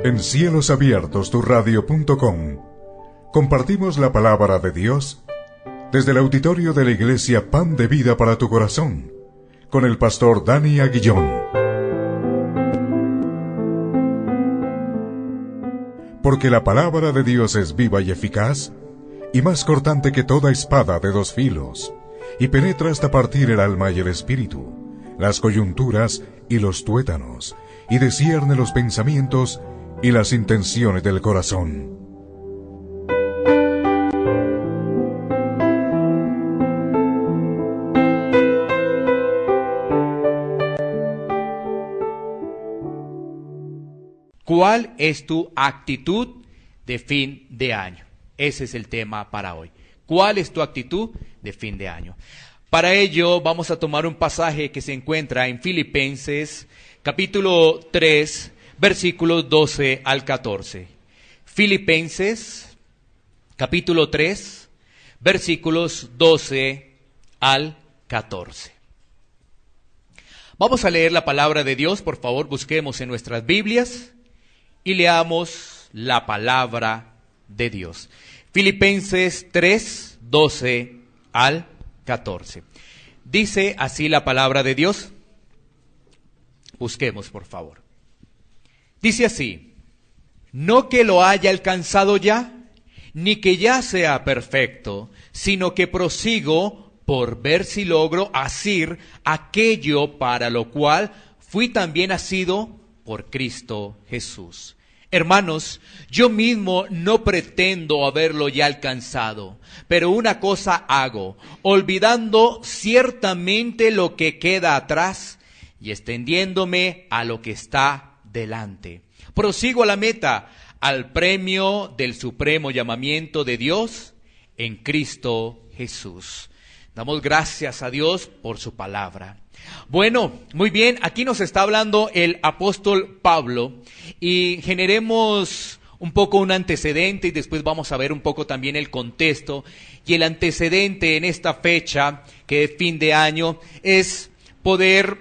En cielosabiertosturradio.com compartimos la palabra de Dios desde el auditorio de la Iglesia Pan de Vida para tu Corazón, con el pastor Dani Aguillón. Porque la palabra de Dios es viva y eficaz, y más cortante que toda espada de dos filos, y penetra hasta partir el alma y el espíritu, las coyunturas y los tuétanos, y discierne los pensamientos y las intenciones del corazón. ¿Cuál es tu actitud de fin de año? Ese es el tema para hoy. ¿Cuál es tu actitud de fin de año? Para ello vamos a tomar un pasaje que se encuentra en Filipenses, capítulo 3, versículos 12 al 14. Filipenses, capítulo 3, versículos 12 al 14. Vamos a leer la palabra de Dios. Por favor, busquemos en nuestras Biblias y leamos la palabra de Dios. Filipenses 3, 12 al 14. Dice así la palabra de Dios. Busquemos, por favor. Dice así: no que lo haya alcanzado ya, ni que ya sea perfecto, sino que prosigo por ver si logro asir aquello para lo cual fui también asido por Cristo Jesús. Hermanos, yo mismo no pretendo haberlo ya alcanzado, pero una cosa hago, olvidando ciertamente lo que queda atrás y extendiéndome a lo que está delante. Prosigo a la meta, al premio del supremo llamamiento de Dios en Cristo Jesús. Damos gracias a Dios por su palabra. Bueno, muy bien, aquí nos está hablando el apóstol Pablo y generemos un poco un antecedente y después vamos a ver un poco también el contexto. Y el antecedente en esta fecha, que es fin de año, es poder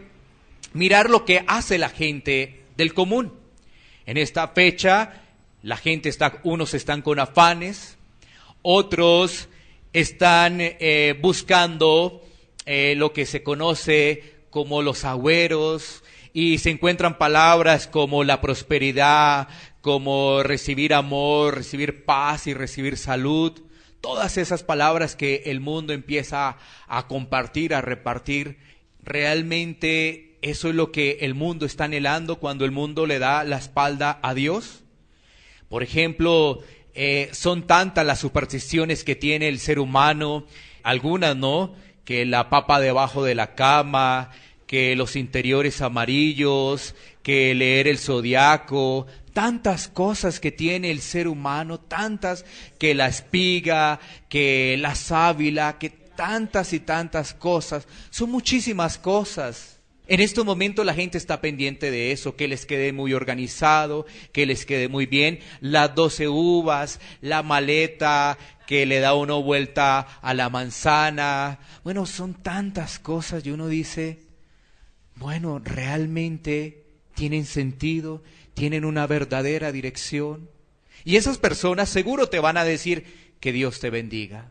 mirar lo que hace la gente del común. En esta fecha, la gente unos están con afanes, otros están buscando lo que se conoce como los agüeros, y se encuentran palabras como la prosperidad, como recibir amor, recibir paz y recibir salud. Todas esas palabras que el mundo empieza a compartir, a repartir, realmente eso es lo que el mundo está anhelando cuando el mundo le da la espalda a Dios. Por ejemplo, son tantas las supersticiones que tiene el ser humano, algunas no, que la papa debajo de la cama, que los interiores amarillos, que leer el zodiaco, tantas cosas que tiene el ser humano, tantas, que la espiga, que la sábila, que tantas y tantas cosas, son muchísimas cosas. En estos momentos la gente está pendiente de eso, que les quede muy organizado, que les quede muy bien, las 12 uvas, la maleta, que le da uno vuelta a la manzana. Bueno, son tantas cosas y uno dice, bueno, ¿realmente tienen sentido? ¿Tienen una verdadera dirección? Y esas personas seguro te van a decir que Dios te bendiga.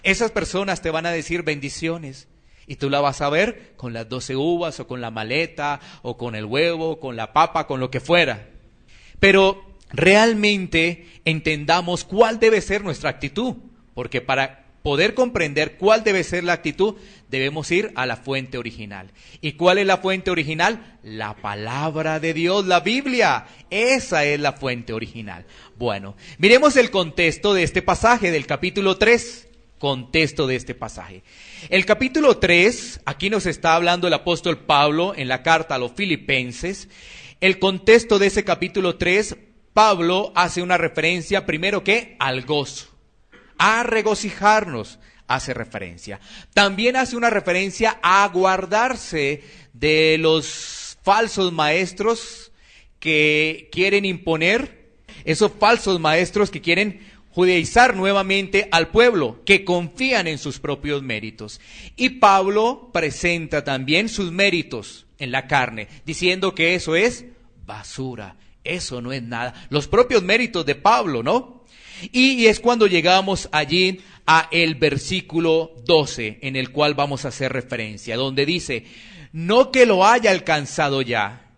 Esas personas te van a decir bendiciones. Y tú la vas a ver con las 12 uvas o con la maleta o con el huevo, con la papa, con lo que fuera. Pero realmente entendamos cuál debe ser nuestra actitud, porque para poder comprender cuál debe ser la actitud, debemos ir a la fuente original. ¿Y cuál es la fuente original? La palabra de Dios, la Biblia. Esa es la fuente original. Bueno, miremos el contexto de este pasaje del capítulo 3. Contexto de este pasaje. El capítulo 3, aquí nos está hablando el apóstol Pablo en la carta a los Filipenses. El contexto de ese capítulo 3, Pablo hace una referencia primero que al gozo, a regocijarnos, hace referencia. También hace una referencia a guardarse de los falsos maestros que quieren imponer, esos falsos maestros que quieren judaizar nuevamente al pueblo, que confían en sus propios méritos. Y Pablo presenta también sus méritos en la carne, diciendo que eso es basura, eso no es nada. Los propios méritos de Pablo, ¿no? Y es cuando llegamos allí a el versículo 12, en el cual vamos a hacer referencia, donde dice, no que lo haya alcanzado ya,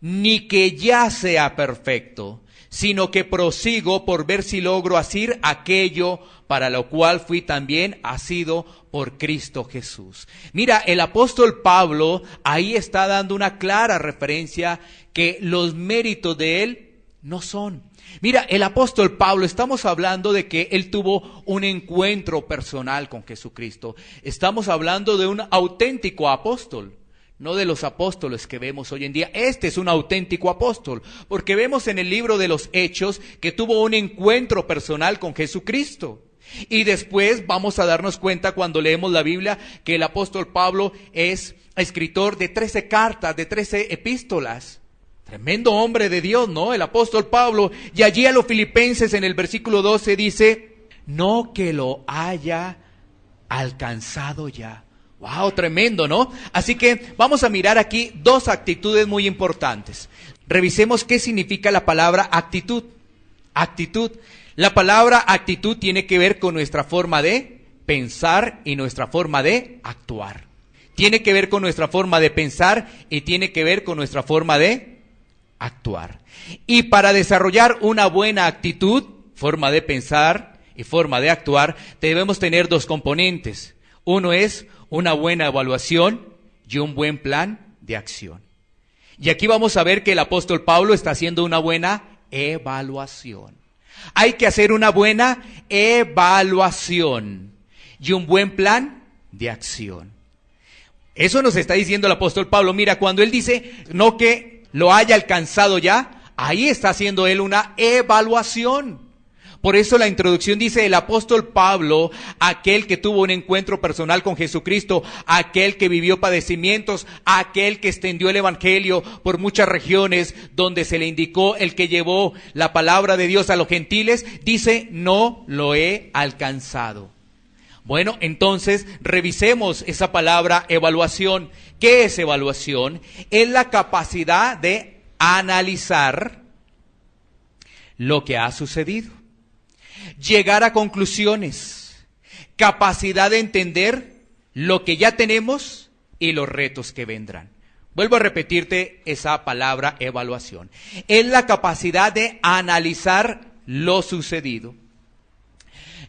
ni que ya sea perfecto, sino que prosigo por ver si logro hacer aquello para lo cual fui también asido por Cristo Jesús. Mira, el apóstol Pablo ahí está dando una clara referencia que los méritos de él no son. Mira, el apóstol Pablo, estamos hablando de que él tuvo un encuentro personal con Jesucristo. Estamos hablando de un auténtico apóstol. No de los apóstoles que vemos hoy en día. Este es un auténtico apóstol, porque vemos en el libro de los Hechos que tuvo un encuentro personal con Jesucristo. Y después vamos a darnos cuenta cuando leemos la Biblia que el apóstol Pablo es escritor de 13 cartas, de 13 epístolas. Tremendo hombre de Dios, ¿no? El apóstol Pablo. Y allí a los Filipenses en el versículo 12 dice, no que lo haya alcanzado ya. Wow, tremendo, ¿no? Así que vamos a mirar aquí dos actitudes muy importantes. Revisemos qué significa la palabra actitud. Actitud. La palabra actitud tiene que ver con nuestra forma de pensar y nuestra forma de actuar. Tiene que ver con nuestra forma de pensar y tiene que ver con nuestra forma de actuar. Y para desarrollar una buena actitud, forma de pensar y forma de actuar, debemos tener dos componentes. Uno es una buena evaluación y un buen plan de acción. Y aquí vamos a ver que el apóstol Pablo está haciendo una buena evaluación. Hay que hacer una buena evaluación y un buen plan de acción. Eso nos está diciendo el apóstol Pablo. Mira, cuando él dice no que lo haya alcanzado ya, ahí está haciendo él una evaluación. Por eso la introducción dice el apóstol Pablo, aquel que tuvo un encuentro personal con Jesucristo, aquel que vivió padecimientos, aquel que extendió el evangelio por muchas regiones, donde se le indicó el que llevó la palabra de Dios a los gentiles, dice, no lo he alcanzado. Bueno, entonces revisemos esa palabra evaluación. ¿Qué es evaluación? Es la capacidad de analizar lo que ha sucedido. Llegar a conclusiones, capacidad de entender lo que ya tenemos y los retos que vendrán. Vuelvo a repetirte esa palabra evaluación. Es la capacidad de analizar lo sucedido.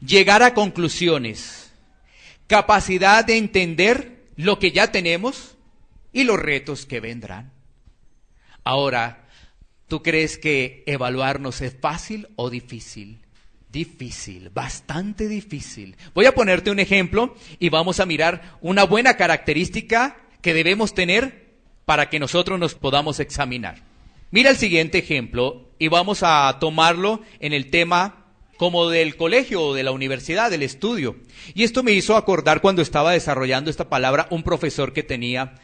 Llegar a conclusiones, capacidad de entender lo que ya tenemos y los retos que vendrán. Ahora, ¿tú crees que evaluarnos es fácil o difícil? Difícil, bastante difícil. Voy a ponerte un ejemplo y vamos a mirar una buena característica que debemos tener para que nosotros nos podamos examinar. Mira el siguiente ejemplo y vamos a tomarlo en el tema como del colegio o de la universidad, del estudio. Y esto me hizo acordar cuando estaba desarrollando esta palabra un profesor que tenía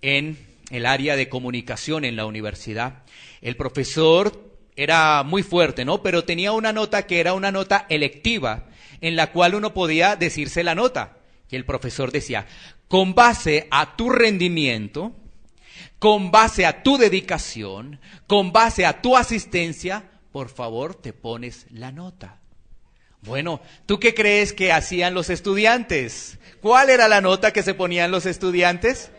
en el área de comunicación en la universidad. El profesor era muy fuerte, ¿no? Pero tenía una nota que era una nota electiva, en la cual uno podía decirse la nota. Y el profesor decía, con base a tu rendimiento, con base a tu dedicación, con base a tu asistencia, por favor te pones la nota. Bueno, ¿tú qué crees que hacían los estudiantes? ¿Cuál era la nota que se ponían los estudiantes?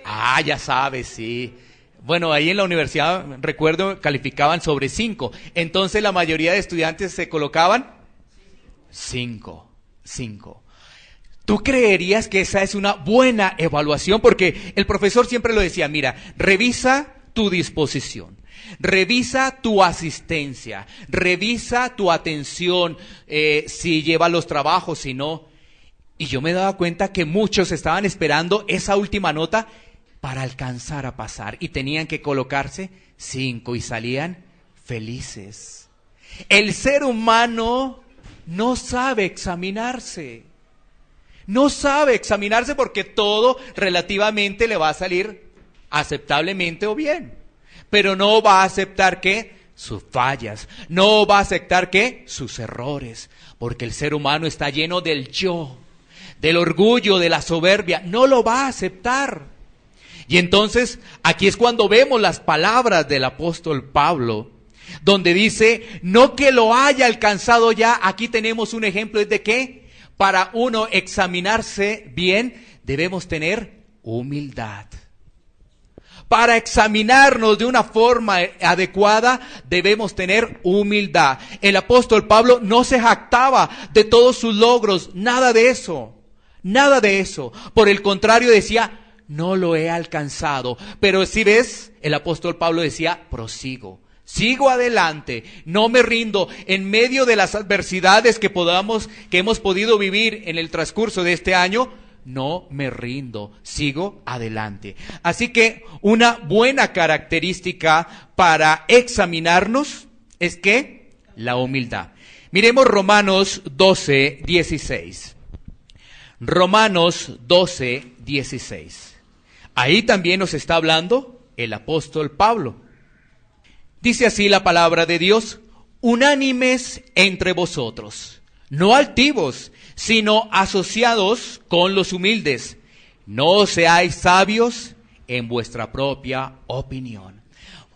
Ah, ya sabes, sí. Bueno, ahí en la universidad, recuerdo, calificaban sobre 5. Entonces la mayoría de estudiantes se colocaban 5. ¿Tú creerías que esa es una buena evaluación? Porque el profesor siempre lo decía, mira, revisa tu disposición, revisa tu asistencia, revisa tu atención, si lleva los trabajos, si no. Y yo me daba cuenta que muchos estaban esperando esa última nota para alcanzar a pasar, y tenían que colocarse 5 y salían felices. El ser humano no sabe examinarse. No sabe examinarse porque todo relativamente le va a salir aceptablemente o bien. Pero no va a aceptar que sus fallas, no va a aceptar que sus errores, porque el ser humano está lleno del yo, del orgullo, de la soberbia. No lo va a aceptar. Y entonces, aquí es cuando vemos las palabras del apóstol Pablo, donde dice, no que lo haya alcanzado ya. Aquí tenemos un ejemplo, ¿es de qué? Para uno examinarse bien, debemos tener humildad. Para examinarnos de una forma adecuada, debemos tener humildad. El apóstol Pablo no se jactaba de todos sus logros, nada de eso, nada de eso. Por el contrario decía, no lo he alcanzado. Pero si ves, el apóstol Pablo decía, prosigo. Sigo adelante, no me rindo en medio de las adversidades que hemos podido vivir en el transcurso de este año. No me rindo, sigo adelante. Así que una buena característica para examinarnos es que la humildad. Miremos Romanos 12, 16. Romanos 12, 16. Ahí también nos está hablando el apóstol Pablo. Dice así la palabra de Dios: unánimes entre vosotros, no altivos, sino asociados con los humildes. No seáis sabios en vuestra propia opinión.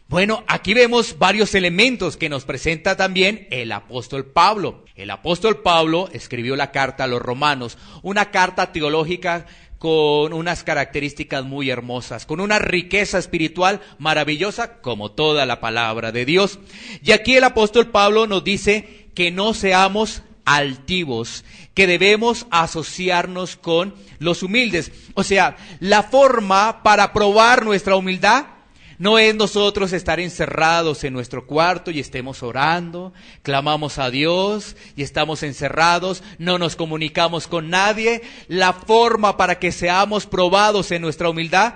Bueno, aquí vemos varios elementos que nos presenta también el apóstol Pablo. El apóstol Pablo escribió la carta a los romanos, una carta teológica con unas características muy hermosas, con una riqueza espiritual maravillosa, como toda la palabra de Dios. Y aquí el apóstol Pablo nos dice que no seamos altivos, que debemos asociarnos con los humildes. O sea, la forma para probar nuestra humildad no es nosotros estar encerrados en nuestro cuarto y estemos orando, clamamos a Dios y estamos encerrados, no nos comunicamos con nadie. La forma para que seamos probados en nuestra humildad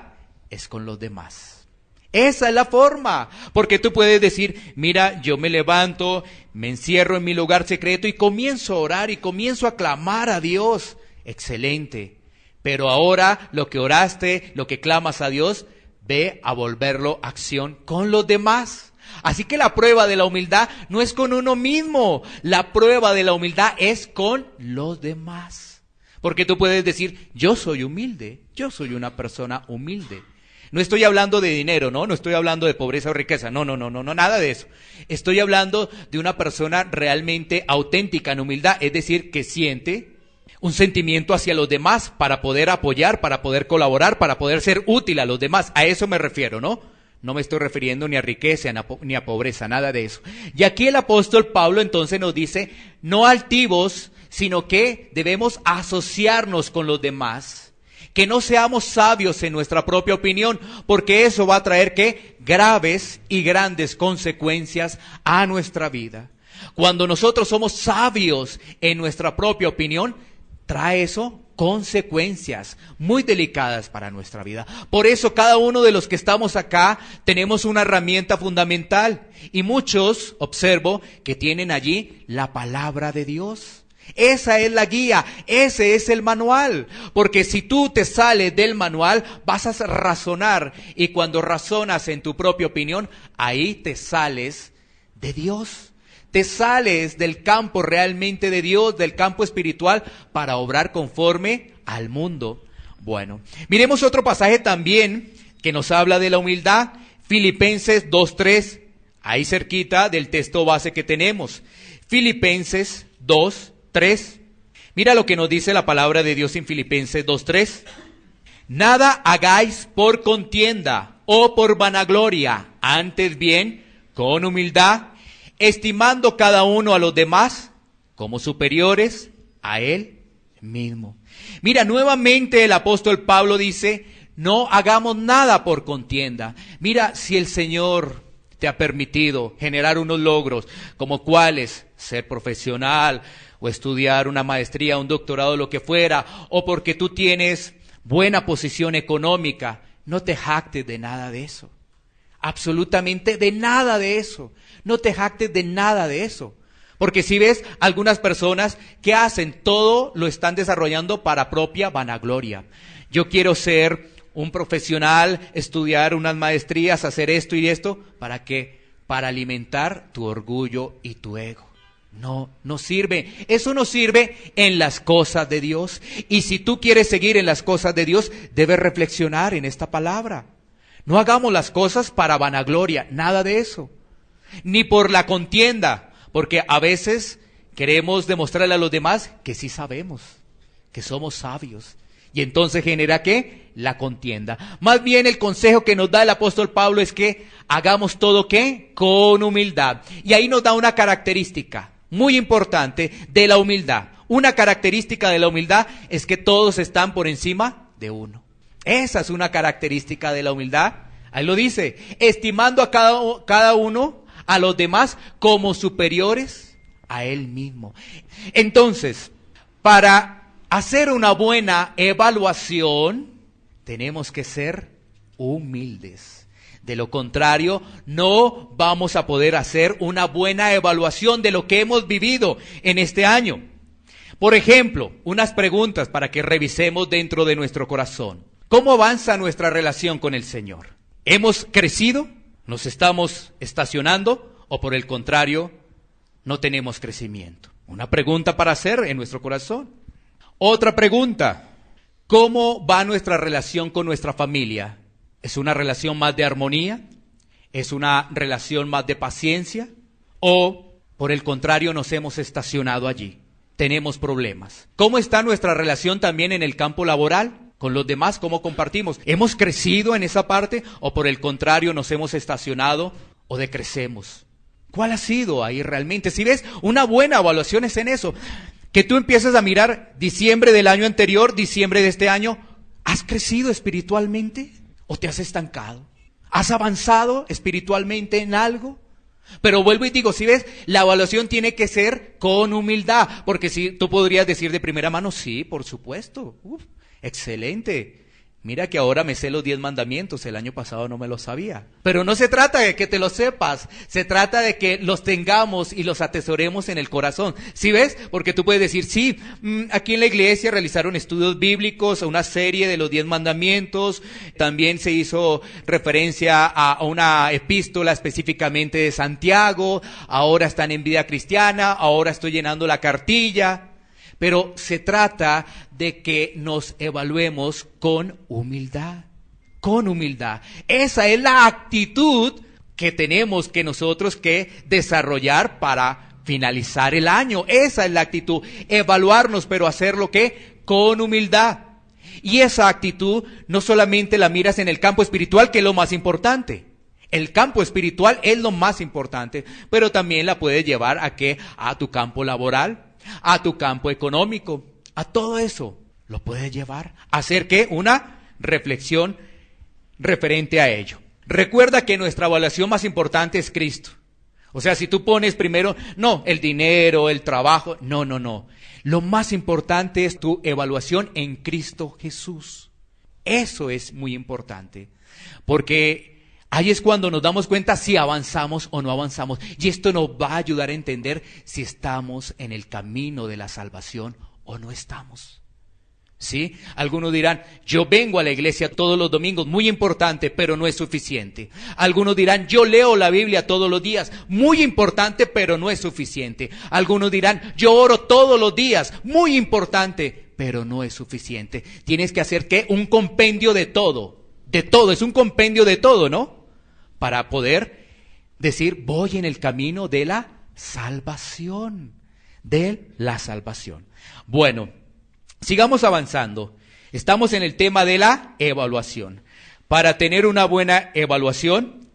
es con los demás. Esa es la forma, porque tú puedes decir, mira, yo me levanto, me encierro en mi lugar secreto y comienzo a orar y comienzo a clamar a Dios. Excelente, pero ahora lo que oraste, lo que clamas a Dios, ve a volverlo acción con los demás. Así que la prueba de la humildad no es con uno mismo, la prueba de la humildad es con los demás. Porque tú puedes decir, yo soy humilde, yo soy una persona humilde. No estoy hablando de dinero, no estoy hablando de pobreza o riqueza, no, nada de eso. Estoy hablando de una persona realmente auténtica en humildad, es decir, que siente un sentimiento hacia los demás para poder apoyar, para poder colaborar, para poder ser útil a los demás. A eso me refiero, ¿no? No me estoy refiriendo ni a riqueza ni a pobreza, nada de eso. Y aquí el apóstol Pablo entonces nos dice, no altivos, sino que debemos asociarnos con los demás. Que no seamos sabios en nuestra propia opinión, porque eso va a traer ¿qué? Graves y grandes consecuencias a nuestra vida. Cuando nosotros somos sabios en nuestra propia opinión, trae eso consecuencias muy delicadas para nuestra vida. Por eso cada uno de los que estamos acá tenemos una herramienta fundamental. Y muchos, observo, que tienen allí la palabra de Dios. Esa es la guía, ese es el manual. Porque si tú te sales del manual, vas a razonar. Y cuando razonas en tu propia opinión, ahí te sales de Dios. Te sales del campo realmente de Dios, del campo espiritual, para obrar conforme al mundo. Bueno, miremos otro pasaje también que nos habla de la humildad. Filipenses 2:3, ahí cerquita del texto base que tenemos. Filipenses 2:3. Mira lo que nos dice la palabra de Dios en Filipenses 2:3. Nada hagáis por contienda o por vanagloria, antes bien, con humildad, estimando cada uno a los demás como superiores a él mismo. Mira, nuevamente el apóstol Pablo dice, no hagamos nada por contienda. Mira, si el Señor te ha permitido generar unos logros, como cuáles, ser profesional, o estudiar una maestría, un doctorado, lo que fuera, o porque tú tienes buena posición económica, no te jactes de nada de eso. Absolutamente de nada de eso. No te jactes de nada de eso. Porque si ves algunas personas que hacen todo, lo están desarrollando para propia vanagloria. Yo quiero ser un profesional, estudiar unas maestrías, hacer esto y esto, ¿para qué? Para alimentar tu orgullo y tu ego. No sirve. Eso no sirve en las cosas de Dios. Y si tú quieres seguir en las cosas de Dios, debes reflexionar en esta palabra. No hagamos las cosas para vanagloria, nada de eso. Ni por la contienda, porque a veces queremos demostrarle a los demás que sí sabemos, que somos sabios. Y entonces genera ¿qué? La contienda. Más bien el consejo que nos da el apóstol Pablo es que hagamos todo ¿qué? Con humildad. Y ahí nos da una característica muy importante de la humildad. Una característica de la humildad es que todos están por encima de uno. Esa es una característica de la humildad. Ahí lo dice, estimando a cada uno, a los demás, como superiores a él mismo. Entonces, para hacer una buena evaluación, tenemos que ser humildes. De lo contrario, no vamos a poder hacer una buena evaluación de lo que hemos vivido en este año. Por ejemplo, unas preguntas para que revisemos dentro de nuestro corazón. ¿Cómo avanza nuestra relación con el Señor? ¿Hemos crecido? ¿Nos estamos estacionando? ¿O por el contrario, no tenemos crecimiento? Una pregunta para hacer en nuestro corazón. Otra pregunta, ¿cómo va nuestra relación con nuestra familia? ¿Es una relación más de armonía? ¿Es una relación más de paciencia? ¿O, por el contrario, nos hemos estacionado allí? Tenemos problemas. ¿Cómo está nuestra relación también en el campo laboral? ¿Con los demás cómo compartimos? ¿Hemos crecido en esa parte? ¿O por el contrario, nos hemos estacionado o decrecemos? ¿Cuál ha sido ahí realmente? Si ves, una buena evaluación es en eso. Que tú empieces a mirar diciembre del año anterior, diciembre de este año. ¿Has crecido espiritualmente o te has estancado? ¿Has avanzado espiritualmente en algo? Pero vuelvo y digo, si ves, la evaluación tiene que ser con humildad. Porque si tú podrías decir de primera mano, sí, por supuesto. Excelente. Mira que ahora me sé los 10 mandamientos, el año pasado no me los sabía. Pero no se trata de que te los sepas, se trata de que los tengamos y los atesoremos en el corazón. ¿Sí ves? Porque tú puedes decir, sí, aquí en la iglesia realizaron estudios bíblicos, una serie de los 10 mandamientos, también se hizo referencia a una epístola específicamente de Santiago, ahora están en vida cristiana, ahora estoy llenando la cartilla. Pero se trata de que nos evaluemos con humildad, con humildad. Esa es la actitud que tenemos que nosotros que desarrollar para finalizar el año. Esa es la actitud, evaluarnos, pero hacerlo ¿qué? Con humildad. Y esa actitud no solamente la miras en el campo espiritual, que es lo más importante. El campo espiritual es lo más importante, pero también la puedes llevar a ¿qué? A tu campo laboral, a tu campo económico, a todo eso lo puedes llevar a hacer ¿qué? Una reflexión referente a ello. Recuerda que nuestra evaluación más importante es Cristo. O sea, si tú pones primero, no, el dinero, el trabajo, no. Lo más importante es tu evaluación en Cristo Jesús. Eso es muy importante, porque ahí es cuando nos damos cuenta si avanzamos o no avanzamos. Y esto nos va a ayudar a entender si estamos en el camino de la salvación o no estamos. ¿Sí? Algunos dirán, yo vengo a la iglesia todos los domingos, muy importante, pero no es suficiente. Algunos dirán, yo leo la Biblia todos los días, muy importante, pero no es suficiente. Algunos dirán, yo oro todos los días, muy importante, pero no es suficiente. Tienes que hacer ¿qué? Un compendio de todo, es un compendio de todo, ¿no? Para poder decir, voy en el camino de la salvación, Bueno, sigamos avanzando. Estamos en el tema de la evaluación. Para tener una buena evaluación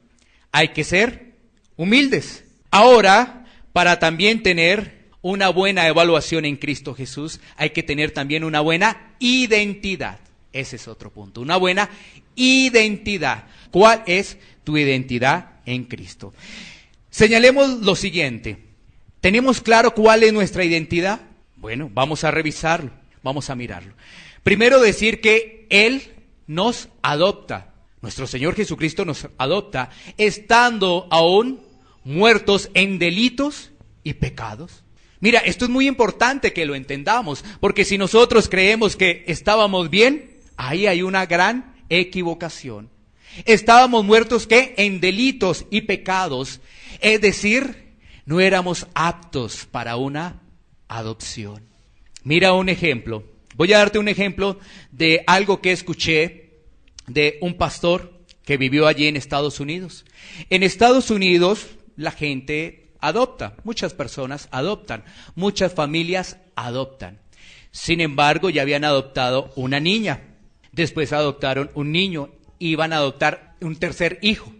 hay que ser humildes. Ahora, para también tener una buena evaluación en Cristo Jesús, hay que tener también una buena identidad. Ese es otro punto, una buena identidad. ¿Cuál es tu identidad en Cristo? Señalemos lo siguiente. ¿Tenemos claro cuál es nuestra identidad? Bueno, vamos a revisarlo, vamos a mirarlo. Primero decir que Él nos adopta. Nuestro Señor Jesucristo nos adopta estando aún muertos en delitos y pecados. Mira, esto es muy importante que lo entendamos, porque si nosotros creemos que estábamos bien, ahí hay una gran equivocación. Estábamos muertos ¿qué? En delitos y pecados. Es decir, no éramos aptos para una adopción. Mira un ejemplo. Voy a darte un ejemplo de algo que escuché de un pastor que vivió allí en Estados Unidos. En Estados Unidos la gente adopta, muchas personas adoptan, muchas familias adoptan. Sin embargo, ya habían adoptado una niña, después adoptaron un niño, iban a adoptar un tercer hijo.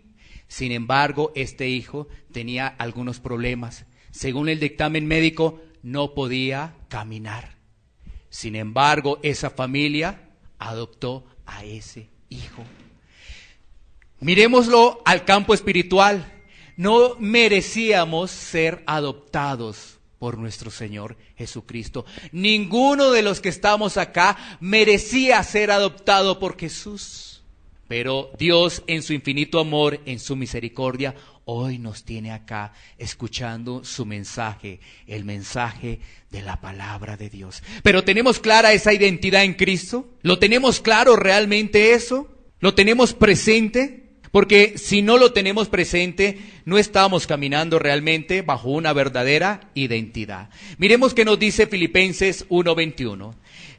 Sin embargo, este hijo tenía algunos problemas. Según el dictamen médico, no podía caminar. Sin embargo, esa familia adoptó a ese hijo. Miremoslo al campo espiritual. No merecíamos ser adoptados por nuestro Señor Jesucristo. Ninguno de los que estamos acá merecía ser adoptado por Jesús. Pero Dios, en su infinito amor, en su misericordia, hoy nos tiene acá escuchando su mensaje, el mensaje de la palabra de Dios. Pero ¿tenemos clara esa identidad en Cristo? ¿Lo tenemos claro realmente eso? ¿Lo tenemos presente? Porque si no lo tenemos presente, no estamos caminando realmente bajo una verdadera identidad. Miremos qué nos dice Filipenses 1:21.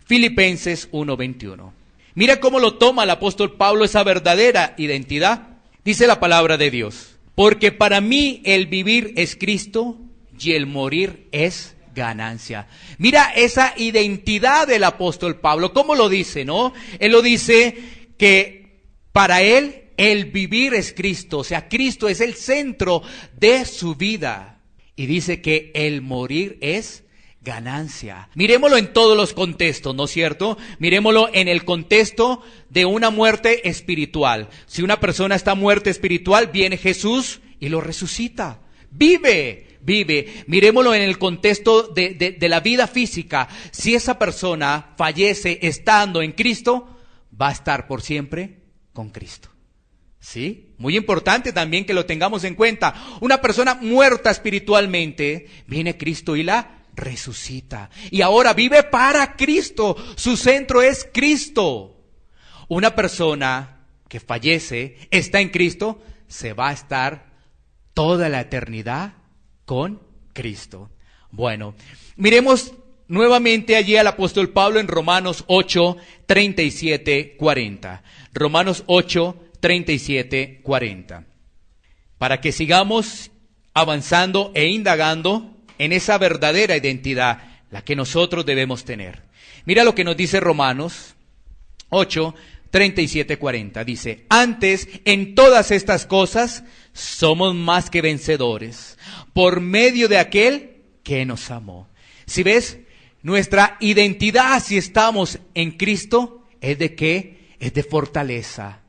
Filipenses 1:21. Mira cómo lo toma el apóstol Pablo esa verdadera identidad. Dice la palabra de Dios: porque para mí el vivir es Cristo y el morir es ganancia. Mira esa identidad del apóstol Pablo. ¿Cómo lo dice, no? Él lo dice que para él el vivir es Cristo. O sea, Cristo es el centro de su vida. Y dice que el morir es ganancia. Miremoslo en todos los contextos, ¿no es cierto? Miremoslo en el contexto de una muerte espiritual. Si una persona está muerta espiritual, viene Jesús y lo resucita. Vive. Miremoslo en el contexto de la vida física. Si esa persona fallece estando en Cristo, va a estar por siempre con Cristo. ¿Sí? Muy importante también que lo tengamos en cuenta. Una persona muerta espiritualmente, viene Cristo y la resucita. Y ahora vive para Cristo. Su centro es Cristo. Una persona que fallece, está en Cristo, se va a estar toda la eternidad con Cristo. Bueno, miremos nuevamente allí al apóstol Pablo en Romanos 8, 37, 40. Romanos 8, 37, 40. Para que sigamos avanzando e indagando en esa verdadera identidad, la que nosotros debemos tener. Mira lo que nos dice Romanos 8, 37, 40. Dice: antes, en todas estas cosas, somos más que vencedores, por medio de aquel que nos amó. Si ves, nuestra identidad, si estamos en Cristo, ¿es de qué? Es de fortaleza.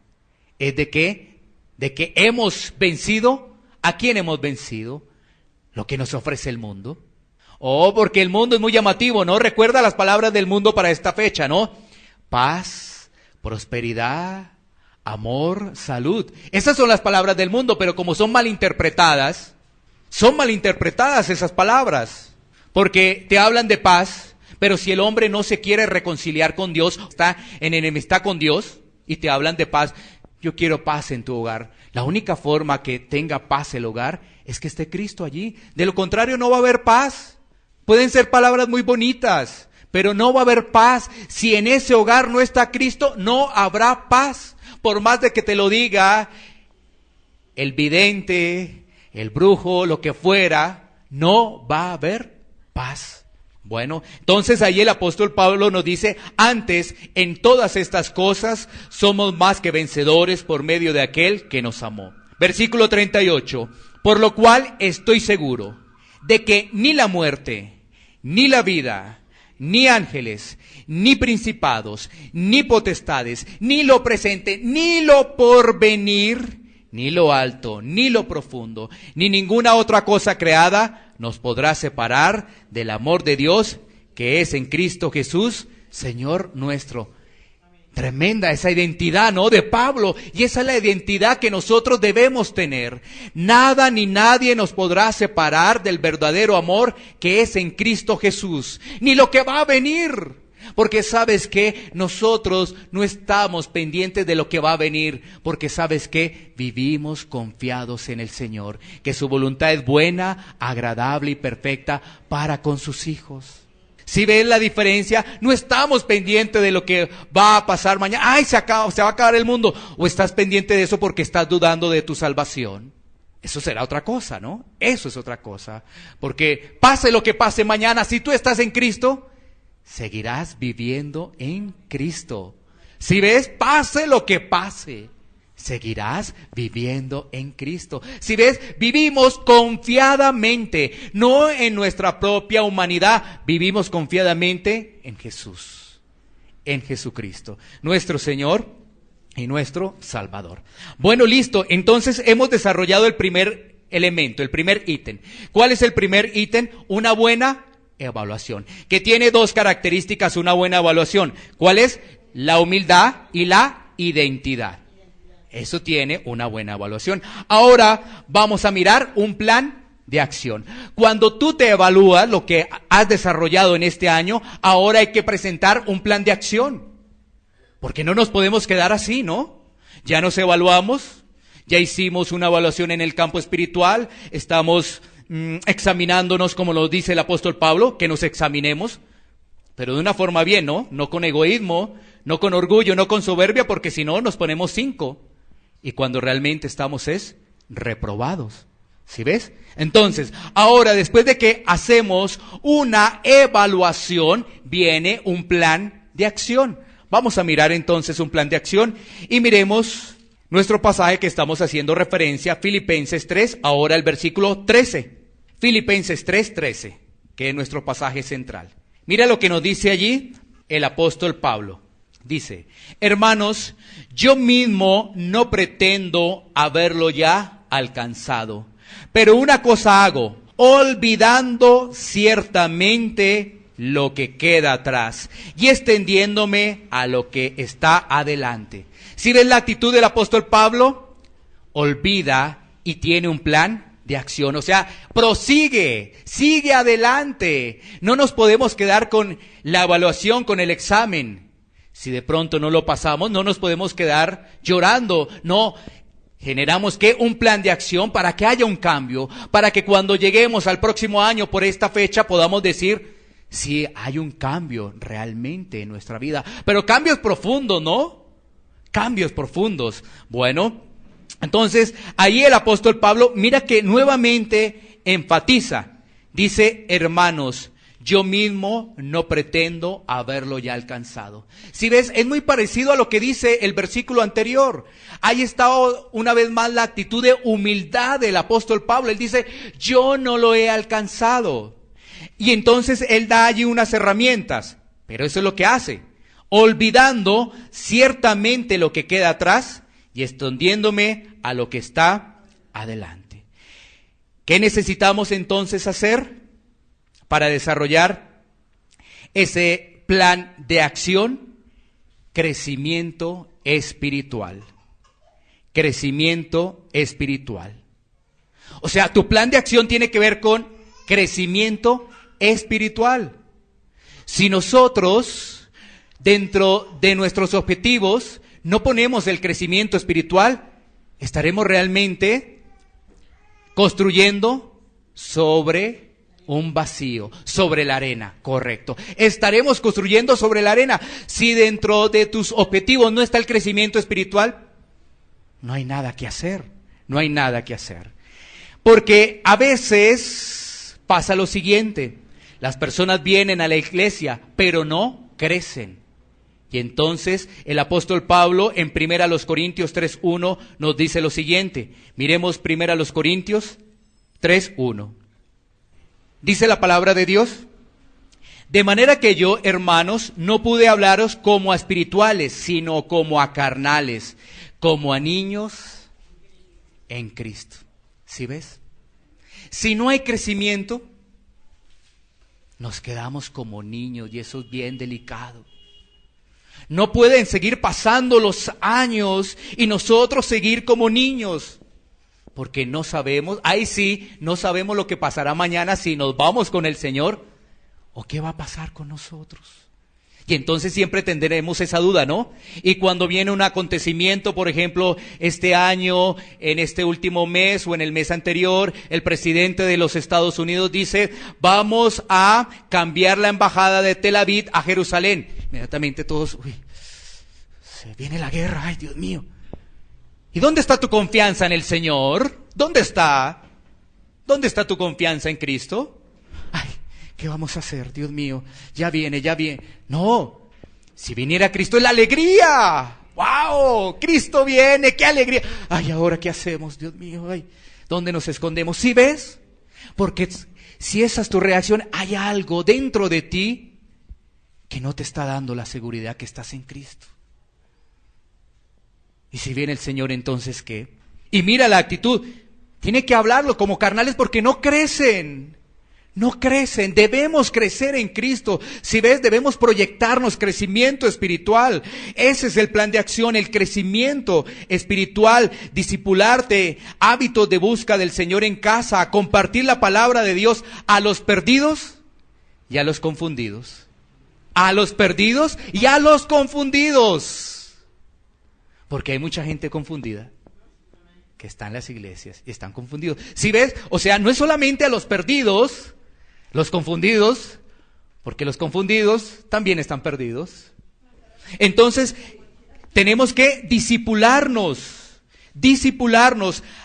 ¿Es de qué? De que hemos vencido. ¿A quién hemos vencido? Lo que nos ofrece el mundo. Oh, porque el mundo es muy llamativo, ¿no? Recuerda las palabras del mundo para esta fecha, ¿no? Paz, prosperidad, amor, salud. Esas son las palabras del mundo, pero como son malinterpretadas esas palabras. Porque te hablan de paz, pero si el hombre no se quiere reconciliar con Dios, está en enemistad con Dios, y te hablan de paz. Yo quiero paz en tu hogar. La única forma que tenga paz el hogar es que esté Cristo allí. De lo contrario, no va a haber paz. Pueden ser palabras muy bonitas, pero no va a haber paz. Si en ese hogar no está Cristo, no habrá paz. Por más de que te lo diga el vidente, el brujo, lo que fuera, no va a haber paz. Bueno, entonces ahí el apóstol Pablo nos dice: antes, en todas estas cosas, somos más que vencedores por medio de aquel que nos amó. Versículo 38. Por lo cual estoy seguro de que ni la muerte, ni la vida, ni ángeles, ni principados, ni potestades, ni lo presente, ni lo porvenir, ni lo alto, ni lo profundo, ni ninguna otra cosa creada nos podrá separar del amor de Dios que es en Cristo Jesús, Señor nuestro. Tremenda esa identidad, ¿no? De Pablo. Y esa es la identidad que nosotros debemos tener. Nada ni nadie nos podrá separar del verdadero amor que es en Cristo Jesús. Ni lo que va a venir. Porque sabes que nosotros no estamos pendientes de lo que va a venir, porque sabes que vivimos confiados en el Señor, que su voluntad es buena, agradable y perfecta para con sus hijos. Si ves la diferencia, no estamos pendientes de lo que va a pasar mañana. ¡Ay, se va a acabar el mundo! O estás pendiente de eso porque estás dudando de tu salvación. Eso será otra cosa, ¿no? Eso es otra cosa. Porque pase lo que pase mañana, si tú estás en Cristo, seguirás viviendo en Cristo. Si ves, pase lo que pase, seguirás viviendo en Cristo. Si ves, vivimos confiadamente, no en nuestra propia humanidad, vivimos confiadamente en Jesús, en Jesucristo, nuestro Señor y nuestro Salvador. Bueno, listo, entonces hemos desarrollado el primer elemento, el primer ítem. ¿Cuál es el primer ítem? Una buena evaluación, que tiene dos características una buena evaluación. ¿Cuál es? La humildad y la identidad. Eso tiene una buena evaluación. Ahora vamos a mirar un plan de acción. Cuando tú te evalúas lo que has desarrollado en este año, ahora hay que presentar un plan de acción. Porque no nos podemos quedar así, ¿no? Ya nos evaluamos, ya hicimos una evaluación en el campo espiritual, estamos examinándonos como nos dice el apóstol Pablo, que nos examinemos, pero de una forma bien, ¿no? No con egoísmo, no con orgullo, no con soberbia, porque si no nos ponemos 5. Y cuando realmente estamos reprobados. ¿Sí ves? Entonces, ahora después de que hacemos una evaluación, viene un plan de acción. Vamos a mirar entonces un plan de acción y miremos nuestro pasaje que estamos haciendo referencia, Filipenses 3, ahora el versículo 13. Filipenses 3:13, que es nuestro pasaje central. Mira lo que nos dice allí el apóstol Pablo. Dice: hermanos, yo mismo no pretendo haberlo ya alcanzado, pero una cosa hago, olvidando ciertamente lo que queda atrás y extendiéndome a lo que está adelante. ¿Sí ves la actitud del apóstol Pablo? Olvida y tiene un plan de acción, o sea, prosigue, sigue adelante. No nos podemos quedar con la evaluación, con el examen. Si de pronto no lo pasamos, no nos podemos quedar llorando, no. Generamos un plan de acción para que haya un cambio, para que cuando lleguemos al próximo año por esta fecha podamos decir: sí, hay un cambio realmente en nuestra vida, pero cambios profundos, ¿no? Cambios profundos. Bueno, entonces ahí el apóstol Pablo, mira que nuevamente enfatiza, dice: hermanos, yo mismo no pretendo haberlo ya alcanzado. Si ves, es muy parecido a lo que dice el versículo anterior. Ahí está una vez más la actitud de humildad del apóstol Pablo. Él dice: yo no lo he alcanzado. Y entonces él da allí unas herramientas, pero eso es lo que hace, olvidando ciertamente lo que queda atrás y extendiéndome a lo que está adelante. ¿Qué necesitamos entonces hacer para desarrollar ese plan de acción? Crecimiento espiritual. Crecimiento espiritual. O sea, tu plan de acción tiene que ver con crecimiento espiritual. Si nosotros, dentro de nuestros objetivos, no ponemos el crecimiento espiritual, estaremos realmente construyendo sobre un vacío, sobre la arena, correcto. Estaremos construyendo sobre la arena. Si dentro de tus objetivos no está el crecimiento espiritual, no hay nada que hacer, no hay nada que hacer. Porque a veces pasa lo siguiente: las personas vienen a la iglesia, pero no crecen. Y entonces el apóstol Pablo en 1 Corintios 3:1 nos dice lo siguiente. Miremos 1 Corintios 3:1. Dice la palabra de Dios: de manera que yo, hermanos, no pude hablaros como a espirituales, sino como a carnales, como a niños en Cristo. ¿Sí ves? Si no hay crecimiento, nos quedamos como niños y eso es bien delicado. No pueden seguir pasando los años y nosotros seguir como niños, porque no sabemos, ahí sí, no sabemos lo que pasará mañana si nos vamos con el Señor o qué va a pasar con nosotros. Y entonces siempre tendremos esa duda, ¿no? Y cuando viene un acontecimiento, por ejemplo, este año, en este último mes o en el mes anterior, el presidente de los Estados Unidos dice, vamos a cambiar la embajada de Tel Aviv a Jerusalén. Inmediatamente todos, uy, se viene la guerra, ay Dios mío. ¿Y dónde está tu confianza en el Señor? ¿Dónde está? ¿Dónde está tu confianza en Cristo? Ay, ¿qué vamos a hacer? Dios mío, ya viene, ya viene. No, si viniera Cristo es la alegría. ¡Wow! Cristo viene, qué alegría. Ay, ¿ahora qué hacemos? Dios mío, ay, ¿dónde nos escondemos? ¿Sí ves? Porque si esa es tu reacción, hay algo dentro de ti que no te está dando la seguridad que estás en Cristo. Y si viene el Señor, entonces ¿qué? Y mira la actitud. Tiene que hablarlo como carnales porque no crecen. No crecen. Debemos crecer en Cristo. Si ves, debemos proyectarnos crecimiento espiritual. Ese es el plan de acción, el crecimiento espiritual, discipularte, hábitos de busca del Señor en casa, compartir la palabra de Dios a los perdidos y a los confundidos. A los perdidos y a los confundidos. Porque hay mucha gente confundida que está en las iglesias y están confundidos. ¿Sí ves? O sea, no es solamente a los perdidos, los confundidos, porque los confundidos también están perdidos. Entonces, tenemos que discipularnos,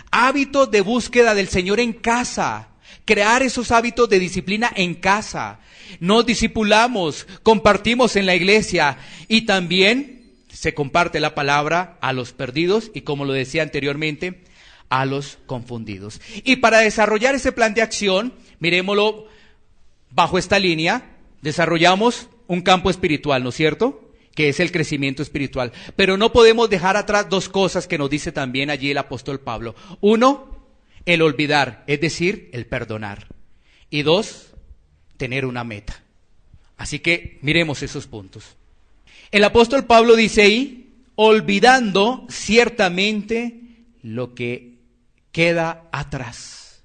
hábitos de búsqueda del Señor en casa, crear esos hábitos de disciplina en casa. Nos discipulamos, compartimos en la iglesia y también se comparte la palabra a los perdidos y, como lo decía anteriormente, a los confundidos. Y para desarrollar ese plan de acción, miremoslo bajo esta línea, desarrollamos un campo espiritual, ¿no es cierto? Que es el crecimiento espiritual. Pero no podemos dejar atrás dos cosas que nos dice también allí el apóstol Pablo. Uno, el olvidar, es decir, el perdonar. Y dos, tener una meta. Así que miremos esos puntos. El apóstol Pablo dice ahí, olvidando ciertamente lo que queda atrás.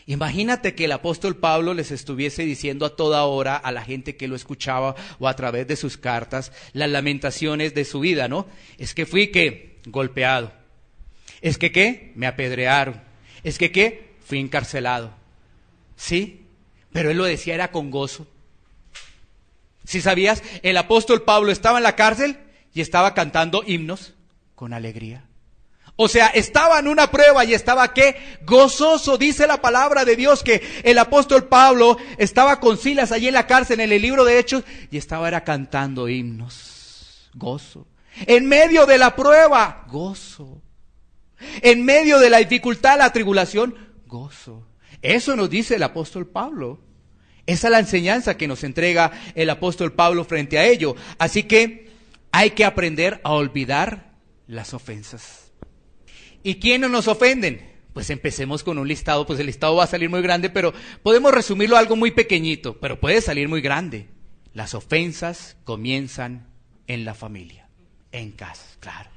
Imagínate que el apóstol Pablo les estuviese diciendo a toda hora a la gente que lo escuchaba o a través de sus cartas las lamentaciones de su vida, ¿no? Es que fui, ¿qué? Golpeado. Es que, ¿qué? Me apedrearon. Es que, ¿qué? Fui encarcelado. ¿Sí? Pero él lo decía era con gozo. Si sabías, el apóstol Pablo estaba en la cárcel y estaba cantando himnos con alegría. O sea, estaba en una prueba y estaba ¿qué? Gozoso. Dice la palabra de Dios que el apóstol Pablo estaba con Silas allí en la cárcel en el libro de Hechos y estaba era cantando himnos. Gozo. En medio de la prueba, gozo. En medio de la dificultad, la tribulación, gozo. Eso nos dice el apóstol Pablo. Esa es la enseñanza que nos entrega el apóstol Pablo frente a ello. Así que hay que aprender a olvidar las ofensas. ¿Y quiénes nos ofenden? Pues empecemos con un listado. Pues el listado va a salir muy grande, pero podemos resumirlo a algo muy pequeñito, pero puede salir muy grande. Las ofensas comienzan en la familia, en casa, claro.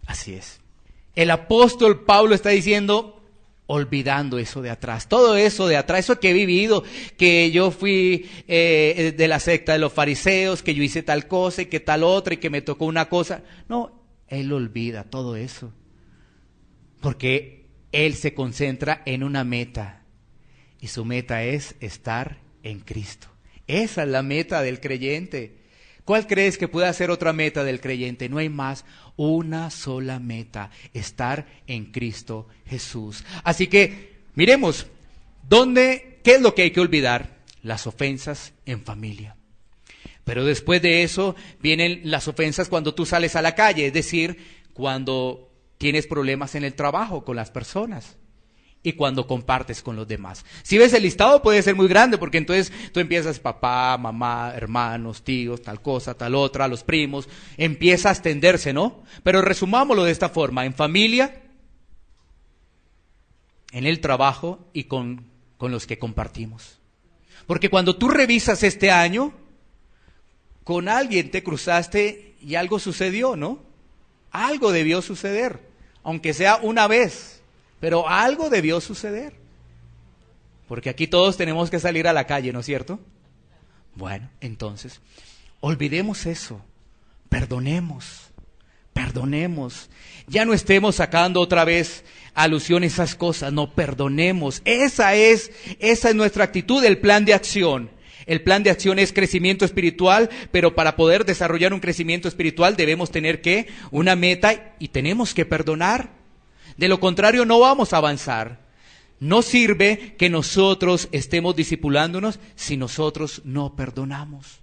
Así es. El apóstol Pablo está diciendo, olvidando eso de atrás, todo eso de atrás, eso que he vivido, que yo fui de la secta de los fariseos, que yo hice tal cosa y que tal otra y que me tocó una cosa. No, él olvida todo eso, porque él se concentra en una meta y su meta es estar en Cristo. Esa es la meta del creyente. ¿Cuál crees que puede ser otra meta del creyente? No hay más, una sola meta, estar en Cristo Jesús. Así que miremos, ¿qué es lo que hay que olvidar? Las ofensas en familia. Pero después de eso vienen las ofensas cuando tú sales a la calle, es decir, cuando tienes problemas en el trabajo con las personas. Y cuando compartes con los demás. Si ves el listado puede ser muy grande, porque entonces tú empiezas papá, mamá, hermanos, tíos, tal cosa, tal otra, los primos, empieza a extenderse, ¿no? Pero resumámoslo de esta forma, en familia, en el trabajo y con los que compartimos. Porque cuando tú revisas este año, con alguien te cruzaste y algo sucedió, ¿no? Algo debió suceder, aunque sea una vez. Pero algo debió suceder. Porque aquí todos tenemos que salir a la calle, ¿no es cierto? Bueno, entonces, Olvidemos eso. Perdonemos. Ya no estemos sacando otra vez alusión a esas cosas. No, perdonemos. Esa es nuestra actitud, el plan de acción. El plan de acción es crecimiento espiritual, pero para poder desarrollar un crecimiento espiritual debemos tener una meta y tenemos que perdonar. De lo contrario no vamos a avanzar. No sirve que nosotros estemos discipulándonos si nosotros no perdonamos.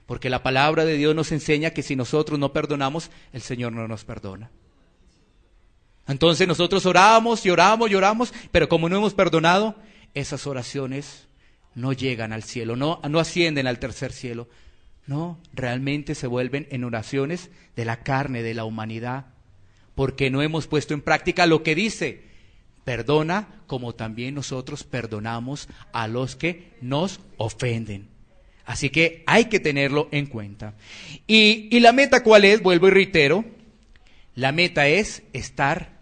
Porque la palabra de Dios nos enseña que si nosotros no perdonamos, el Señor no nos perdona. Entonces nosotros oramos y oramos, pero como no hemos perdonado, esas oraciones no llegan al cielo, no ascienden al tercer cielo. No, realmente se vuelven en oraciones de la carne, de la humanidad, porque no hemos puesto en práctica lo que dice: perdona como también nosotros perdonamos a los que nos ofenden. Así que hay que tenerlo en cuenta. ¿Y la meta cuál es? Vuelvo y reitero. La meta es estar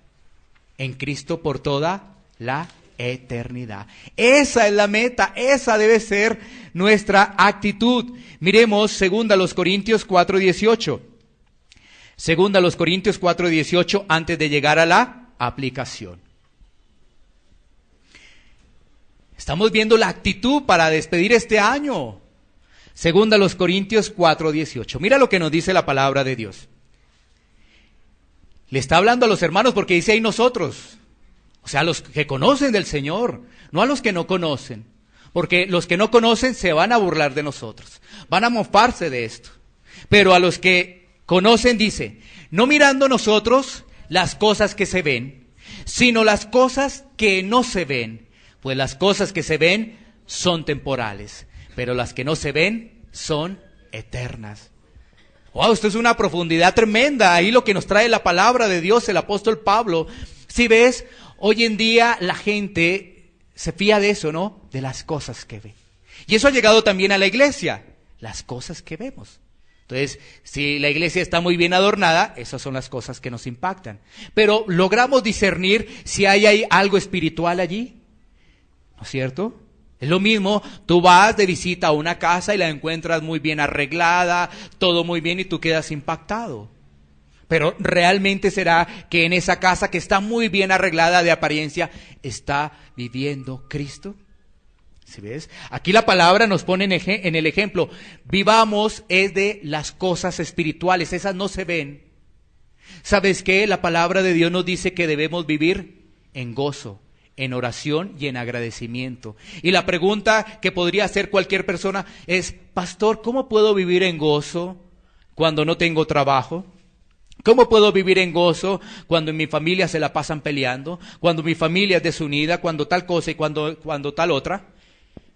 en Cristo por toda la eternidad. Esa es la meta, esa debe ser nuestra actitud. Miremos 2 Corintios 4:18. 2 Corintios 4:18 antes de llegar a la aplicación. Estamos viendo la actitud para despedir este año. 2 Corintios 4:18. Mira lo que nos dice la palabra de Dios. Le está hablando a los hermanos porque dice ahí nosotros. O sea, a los que conocen del Señor, no a los que no conocen. Porque los que no conocen se van a burlar de nosotros. Van a mofarse de esto. Pero a los que conocen dice: no mirando nosotros las cosas que se ven, sino las cosas que no se ven. Pues las cosas que se ven son temporales, pero las que no se ven son eternas. Wow, esto es una profundidad tremenda. Ahí lo que nos trae la palabra de Dios, el apóstol Pablo. Si ves, hoy en día la gente se fía de eso, ¿no? De las cosas que ve. Y eso ha llegado también a la iglesia, las cosas que vemos. Entonces, si la iglesia está muy bien adornada, esas son las cosas que nos impactan. Pero logramos discernir si hay algo espiritual allí, ¿no es cierto? Es lo mismo, tú vas de visita a una casa y la encuentras muy bien arreglada, todo muy bien y tú quedas impactado. Pero ¿realmente será que en esa casa que está muy bien arreglada de apariencia está viviendo Cristo? ¿Sí ves? Aquí la palabra nos pone en el ejemplo. Vivamos es de las cosas espirituales, esas no se ven. ¿Sabes qué? La palabra de Dios nos dice que debemos vivir en gozo, en oración y en agradecimiento. Y la pregunta que podría hacer cualquier persona es: pastor, ¿cómo puedo vivir en gozo cuando no tengo trabajo? ¿Cómo puedo vivir en gozo cuando en mi familia se la pasan peleando? Cuando mi familia es desunida, cuando tal cosa y cuando tal otra.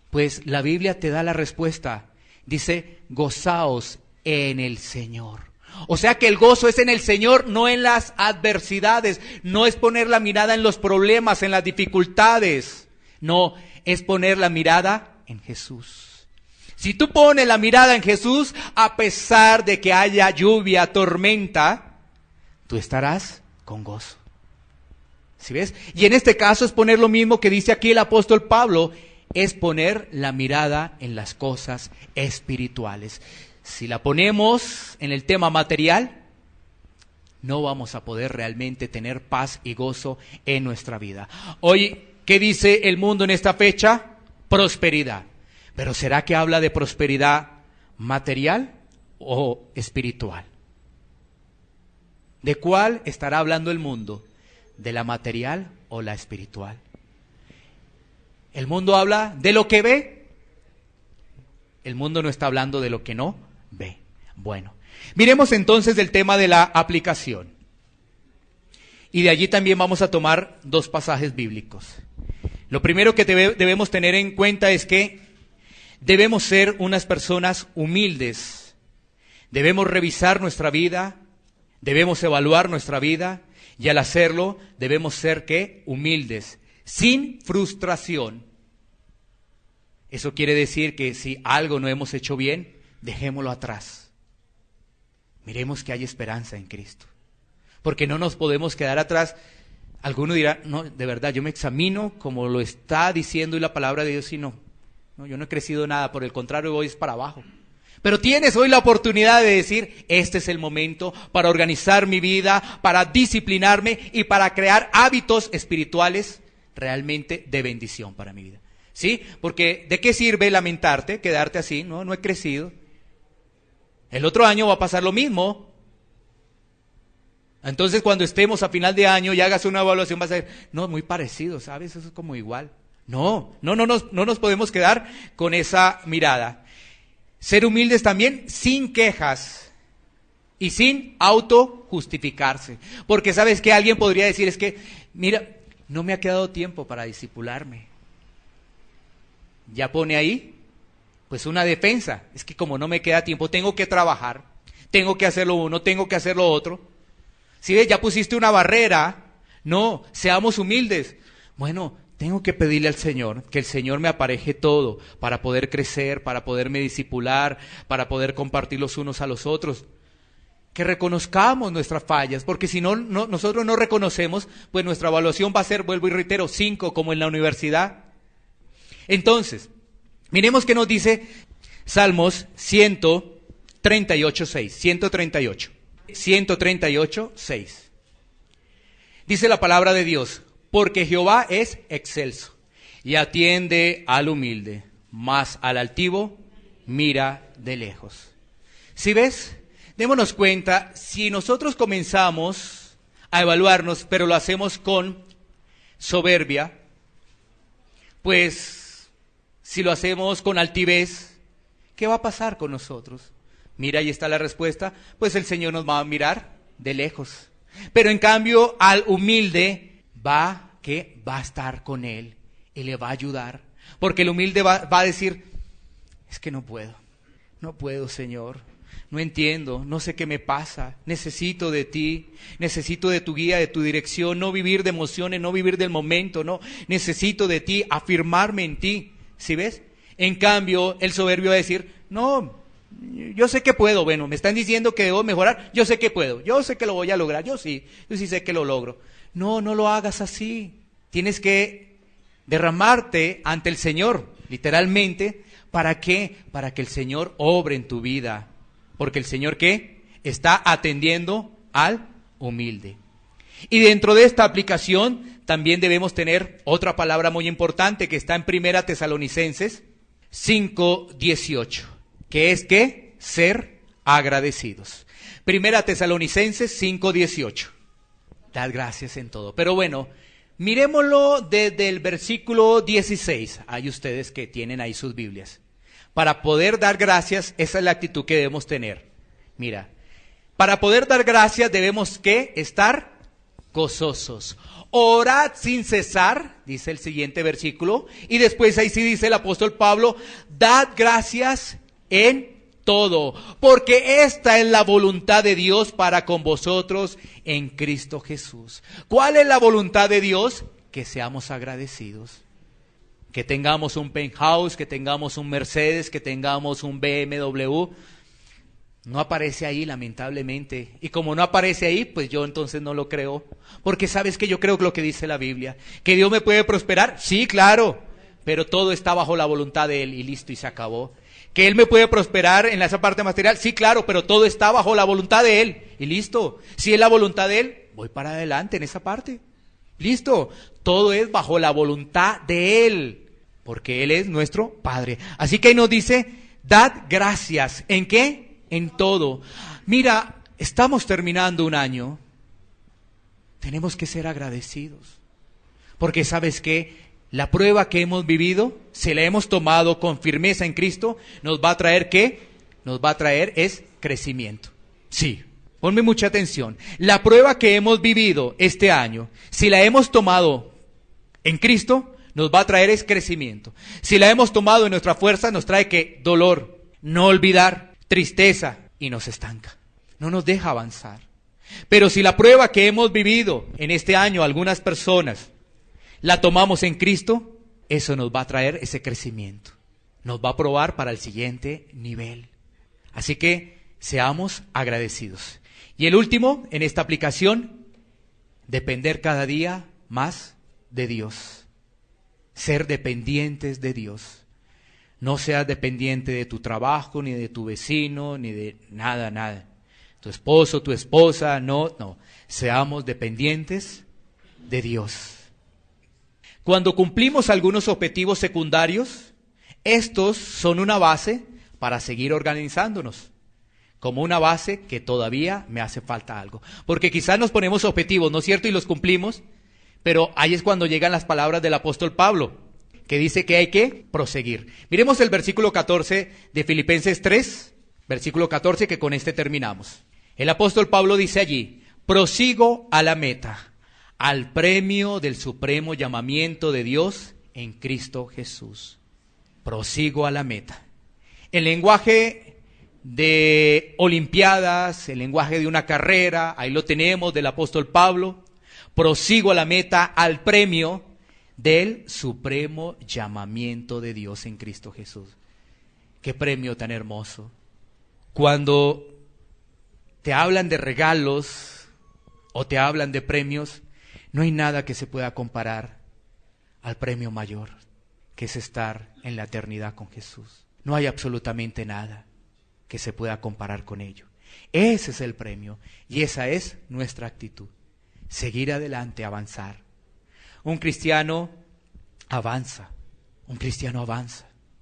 Pues la Biblia te da la respuesta. Dice: gozaos en el Señor. O sea que el gozo es en el Señor, no en las adversidades. No es poner la mirada en los problemas, en las dificultades. No, es poner la mirada en Jesús. Si tú pones la mirada en Jesús, a pesar de que haya lluvia, tormenta, tú estarás con gozo. ¿Sí ves? Y en este caso es poner lo mismo que dice aquí el apóstol Pablo, es poner la mirada en las cosas espirituales. Si la ponemos en el tema material, no vamos a poder realmente tener paz y gozo en nuestra vida. Hoy, ¿qué dice el mundo en esta fecha? Prosperidad. Pero ¿será que habla de prosperidad material o espiritual? ¿De cuál estará hablando el mundo? ¿De la material o la espiritual? El mundo habla de lo que ve. El mundo no está hablando de lo que no ve. Bueno, miremos entonces el tema de la aplicación. Y de allí también vamos a tomar dos pasajes bíblicos. Lo primero que debemos tener en cuenta es que debemos ser unas personas humildes. Debemos revisar nuestra vida, debemos evaluar nuestra vida y al hacerlo debemos ser ¿qué? Humildes, sin frustración. Eso quiere decir que si algo no hemos hecho bien, dejémoslo atrás. Miremos que hay esperanza en Cristo. Porque no nos podemos quedar atrás. Alguno dirá, no, de verdad, yo me examino como lo está diciendo y la palabra de Dios y no, yo no he crecido nada, por el contrario, voy para abajo. Pero tienes hoy la oportunidad de decir, este es el momento para organizar mi vida, para disciplinarme y para crear hábitos espirituales realmente de bendición para mi vida. ¿Sí? Porque ¿de qué sirve lamentarte, quedarte así? No he crecido. El otro año va a pasar lo mismo. Entonces cuando estemos a final de año y hagas una evaluación vas a decir, no, muy parecido, ¿sabes? Eso es como igual. No nos podemos quedar con esa mirada. Ser humildes también sin quejas y sin autojustificarse. Porque sabes que alguien podría decir, es que, mira, no me ha quedado tiempo para discipularme. Ya pone ahí, pues una defensa. Es que como no me queda tiempo, tengo que trabajar, tengo que hacer lo uno, tengo que hacer lo otro. Si ves, ya pusiste una barrera. No, seamos humildes. Bueno, tengo que pedirle al Señor que el Señor me apareje todo para poder crecer, para poderme discipular, para poder compartir los unos a los otros. Que reconozcamos nuestras fallas, porque si nosotros no reconocemos, pues nuestra evaluación va a ser, vuelvo y reitero, 5 como en la universidad. Entonces, miremos qué nos dice Salmos 138, 6. 138, 6. Dice la palabra de Dios, porque Jehová es excelso y atiende al humilde, mas al altivo mira de lejos. ¿Sí ves? Démonos cuenta, si nosotros comenzamos a evaluarnos, pero lo hacemos con soberbia, pues si lo hacemos con altivez, ¿qué va a pasar con nosotros? Mira, ahí está la respuesta, pues el Señor nos va a mirar de lejos. Pero en cambio al humilde va a estar con él y le va a ayudar. Porque el humilde va a decir, es que no puedo, Señor. No entiendo, no sé qué me pasa, necesito de ti, necesito de tu guía, de tu dirección, no vivir de emociones, no vivir del momento, no, necesito de ti, afirmarme en ti, ¿sí ves? En cambio, el soberbio va a decir, no, yo sé que puedo, bueno, me están diciendo que debo mejorar, yo sé que puedo, yo sé que lo voy a lograr, yo sí sé que lo logro. No lo hagas así, tienes que derramarte ante el Señor, literalmente, ¿para qué? Para que el Señor obre en tu vida. Porque el Señor, ¿qué? Está atendiendo al humilde. Y dentro de esta aplicación también debemos tener otra palabra muy importante que está en 1 Tesalonicenses 5:18, que es ¿qué? Ser agradecidos. 1 Tesalonicenses 5:18. Dad gracias en todo. Pero bueno, miremoslo desde el versículo 16. Hay ustedes que tienen ahí sus Biblias. Para poder dar gracias, esa es la actitud que debemos tener. Mira, para poder dar gracias debemos ¿qué? Estar gozosos. Orad sin cesar, dice el siguiente versículo. Y después ahí sí dice el apóstol Pablo, dad gracias en todo, porque esta es la voluntad de Dios para con vosotros en Cristo Jesús. ¿Cuál es la voluntad de Dios? Que seamos agradecidos. Que tengamos un penthouse, que tengamos un Mercedes, que tengamos un BMW. No aparece ahí, lamentablemente. Y como no aparece ahí, pues yo entonces no lo creo. Porque sabes que yo creo lo que dice la Biblia. ¿Que Dios me puede prosperar? Sí, claro. Pero todo está bajo la voluntad de Él y listo, y se acabó. ¿Que Él me puede prosperar en esa parte material? Sí, claro, pero todo está bajo la voluntad de Él y listo. Si es la voluntad de Él, voy para adelante en esa parte. Listo, todo es bajo la voluntad de Él, porque Él es nuestro Padre. Así que ahí nos dice, dad gracias. ¿En qué? En todo. Mira, estamos terminando un año. Tenemos que ser agradecidos. Porque ¿sabes qué? La prueba que hemos vivido, si la hemos tomado con firmeza en Cristo, nos va a traer ¿qué? Nos va a traer es crecimiento. Sí. Ponme mucha atención. La prueba que hemos vivido este año, si la hemos tomado en Cristo, nos va a traer es crecimiento. Si la hemos tomado en nuestra fuerza, nos trae ¿qué? Dolor, no olvidar, tristeza y nos estanca. No nos deja avanzar. Pero si la prueba que hemos vivido en este año, algunas personas, la tomamos en Cristo, eso nos va a traer ese crecimiento. Nos va a probar para el siguiente nivel. Así que seamos agradecidos. Y el último, en esta aplicación, depender cada día más de Dios. Ser dependientes de Dios. No seas dependiente de tu trabajo, ni de tu vecino, ni de nada. Tu esposo, tu esposa, no. Seamos dependientes de Dios. Cuando cumplimos algunos objetivos secundarios, estos son una base para seguir organizándonos. Como una base que todavía me hace falta algo. Porque quizás nos ponemos objetivos, ¿no es cierto? Y los cumplimos, pero ahí es cuando llegan las palabras del apóstol Pablo, que dice que hay que proseguir. Miremos el versículo 14 de Filipenses 3, versículo 14, que con este terminamos. El apóstol Pablo dice allí: prosigo a la meta, al premio del supremo llamamiento de Dios en Cristo Jesús. Prosigo a la meta. El lenguaje de olimpiadas, el lenguaje de una carrera, ahí lo tenemos del apóstol Pablo. Prosigo a la meta, al premio del supremo llamamiento de Dios en Cristo Jesús. Qué premio tan hermoso. Cuando te hablan de regalos o te hablan de premios, no hay nada que se pueda comparar al premio mayor, que es estar en la eternidad con Jesús. No hay absolutamente nada que se pueda comparar con ello. Ese es el premio y esa es nuestra actitud. Seguir adelante, avanzar. Un cristiano avanza,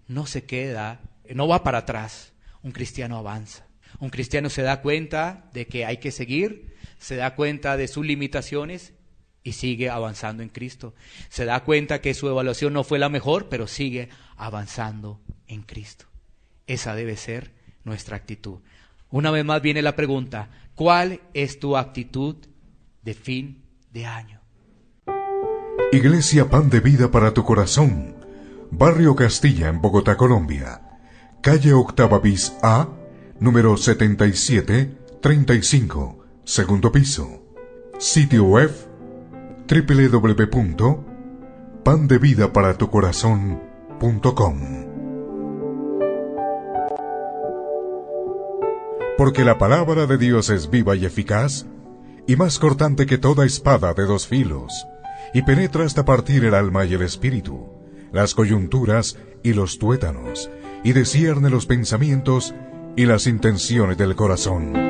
no se queda, no va para atrás. Un cristiano avanza. Un cristiano se da cuenta de que hay que seguir, se da cuenta de sus limitaciones y sigue avanzando en Cristo. Se da cuenta que su evaluación no fue la mejor, pero sigue avanzando en Cristo. Esa debe ser nuestra actitud. Una vez más viene la pregunta: ¿cuál es tu actitud de fin de año? Iglesia Pan de Vida para tu Corazón, Barrio Castilla, en Bogotá, Colombia. Calle Octava bis A, número 7735, segundo piso. Sitio web www.pandevidaparatucorazon.com. Porque la palabra de Dios es viva y eficaz, y más cortante que toda espada de dos filos, y penetra hasta partir el alma y el espíritu, las coyunturas y los tuétanos, y discierne los pensamientos y las intenciones del corazón.